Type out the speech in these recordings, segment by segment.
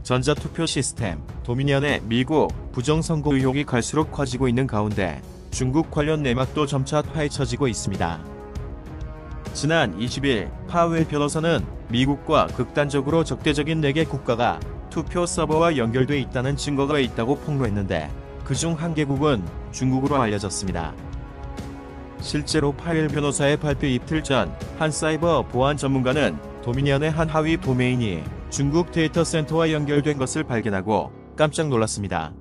전자투표 시스템 도미니언의 미국 부정선거 의혹이 갈수록 커지고 있는 가운데 중국 관련 내막도 점차 파헤쳐지고 있습니다. 지난 20일 파웰 변호사는 미국과 극단적으로 적대적인 4개 국가가 투표 서버와 연결돼 있다는 증거가 있다고 폭로했는데 그중 1개국은 중국으로 알려졌습니다. 실제로 파웰 변호사의 발표 이틀 전 한 사이버 보안 전문가는 도미니언의 한 하위 도메인이 중국 데이터 센터와 연결된 것을 발견하고 깜짝 놀랐습니다.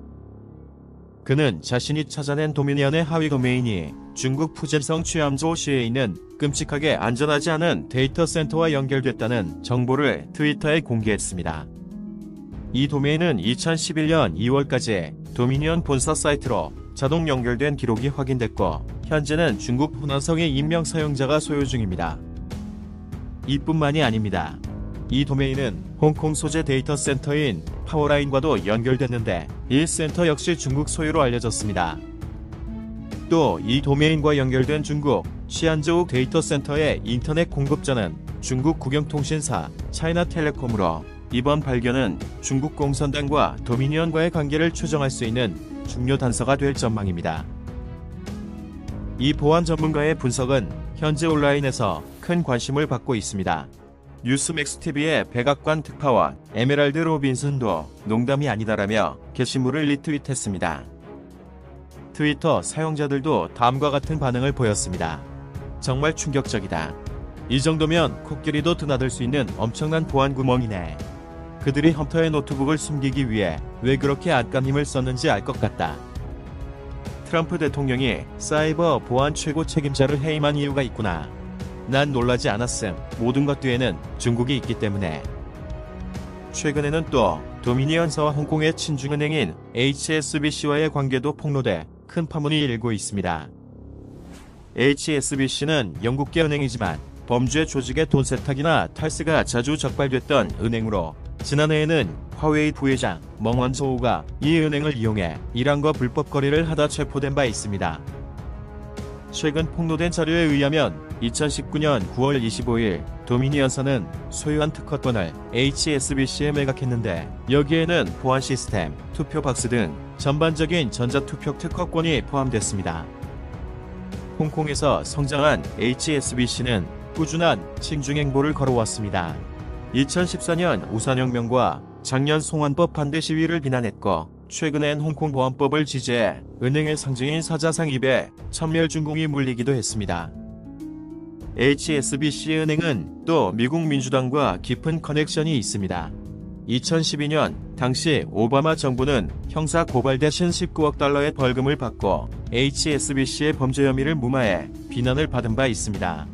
그는 자신이 찾아낸 도미니언의 하위 도메인이 중국 푸젠성 취암조시에 있는 끔찍하게 안전하지 않은 데이터 센터와 연결됐다는 정보를 트위터에 공개했습니다. 이 도메인은 2011년 2월까지 도미니언 본사 사이트로 자동 연결된 기록이 확인됐고 현재는 중국 후난성의 익명 사용자가 소유 중입니다. 이뿐만이 아닙니다. 이 도메인은 홍콩 소재 데이터 센터인 파워라인과도 연결됐는데 이 센터 역시 중국 소유로 알려졌습니다. 또 이 도메인과 연결된 중국 시안저우 데이터 센터의 인터넷 공급자는 중국 국영통신사 차이나텔레콤으로 이번 발견은 중국 공산당과 도미니언과의 관계를 추정할 수 있는 중요 단서가 될 전망입니다. 이 보안 전문가의 분석은 현재 온라인에서 큰 관심을 받고 있습니다. 뉴스맥스TV의 백악관 특파원 에메랄드 로빈슨도 농담이 아니다라며 게시물을 리트윗했습니다. 트위터 사용자들도 다음과 같은 반응을 보였습니다. 정말 충격적이다. 이 정도면 코끼리도 드나들 수 있는 엄청난 보안 구멍이네. 그들이 험터의 노트북을 숨기기 위해 왜 그렇게 악한 힘을 썼는지 알 것 같다. 트럼프 대통령이 사이버 보안 최고 책임자를 해임한 이유가 있구나. 난 놀라지 않았음. 모든 것 뒤에는 중국이 있기 때문에. 최근에는 또 도미니언사와 홍콩의 친중은행인 HSBC와의 관계도 폭로돼 큰 파문이 일고 있습니다. HSBC는 영국계 은행이지만 범죄 조직의 돈 세탁이나 탈세가 자주 적발됐던 은행으로 지난해에는 화웨이 부회장 멍원소우가 이 은행을 이용해 이란과 불법 거래를 하다 체포된 바 있습니다. 최근 폭로된 자료에 의하면 2019년 9월 25일 도미니언사는 소유한 특허권을 HSBC에 매각했는데 여기에는 보안 시스템, 투표 박스 등 전반적인 전자투표 특허권이 포함됐습니다. 홍콩에서 성장한 HSBC는 꾸준한 친중 행보를 걸어왔습니다. 2014년 우산혁명과 작년 송환법 반대 시위를 비난했고 최근엔 홍콩 보안법을 지지해 은행의 상징인 사자상 입에 천멸준공이 물리기도 했습니다. HSBC은행은 또 미국 민주당과 깊은 커넥션이 있습니다. 2012년 당시 오바마 정부는 형사 고발 대신 19억 달러의 벌금을 받고 HSBC의 범죄 혐의를 무마해 비난을 받은 바 있습니다.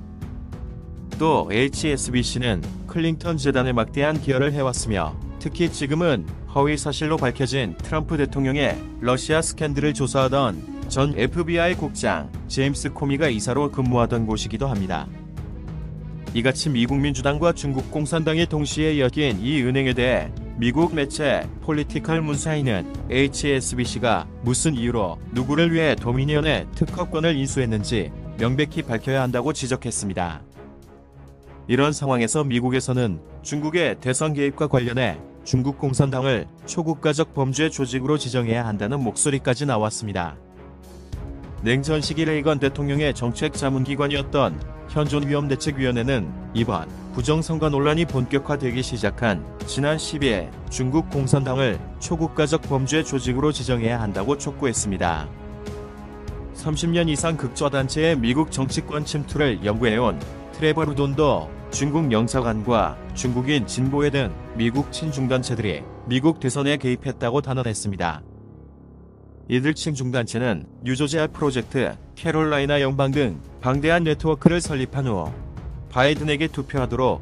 또 HSBC는 클린턴 재단에 막대한 기여를 해왔으며 특히 지금은 허위 사실로 밝혀진 트럼프 대통령의 러시아 스캔들을 조사하던 전 FBI 국장 제임스 코미가 이사로 근무하던 곳이기도 합니다. 이같이 미국 민주당과 중국 공산당이 동시에 엮인 이 은행에 대해 미국 매체 폴리티컬 문사인은 HSBC가 무슨 이유로 누구를 위해 도미니언의 특허권을 인수했는지 명백히 밝혀야 한다고 지적했습니다. 이런 상황에서 미국에서는 중국의 대선 개입과 관련해 중국 공산당을 초국가적 범죄 조직으로 지정해야 한다는 목소리까지 나왔습니다. 냉전 시기 레이건 대통령의 정책 자문기관이었던 현존위험대책위원회는 이번 부정선거 논란이 본격화되기 시작한 지난 10일 중국 공산당을 초국가적 범죄 조직으로 지정해야 한다고 촉구했습니다. 30년 이상 극좌단체의 미국 정치권 침투를 연구해온 트레버 루돈도 중국 영사관과 중국인 진보회 등 미국 친중단체들이 미국 대선에 개입했다고 단언했습니다. 이들 친중단체는 뉴저지아 프로젝트, 캐롤라이나 연방 등 방대한 네트워크를 설립한 후 바이든에게 투표하도록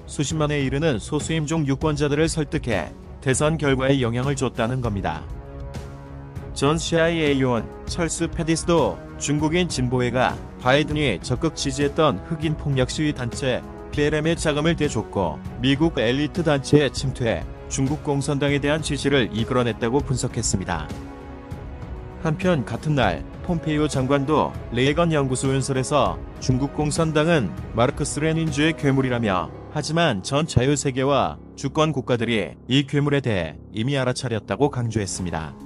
수십만에 이르는 소수임종 유권자들을 설득해 대선 결과에 영향을 줬다는 겁니다. 전 CIA 요원 찰스 패디스도 중국인 진보회가 바이든이 적극 지지했던 흑인 폭력 시위 단체 BLM의 자금을 대줬고 미국 엘리트 단체에 침투해 중국 공산당에 대한 지지를 이끌어냈다고 분석했습니다. 한편 같은 날 폼페이오 장관도 레이건 연구소 연설에서 중국 공산당은 마르크스 레닌주의 괴물이라며, 하지만 전 자유세계와 주권 국가들이 이 괴물에 대해 이미 알아차렸다고 강조했습니다.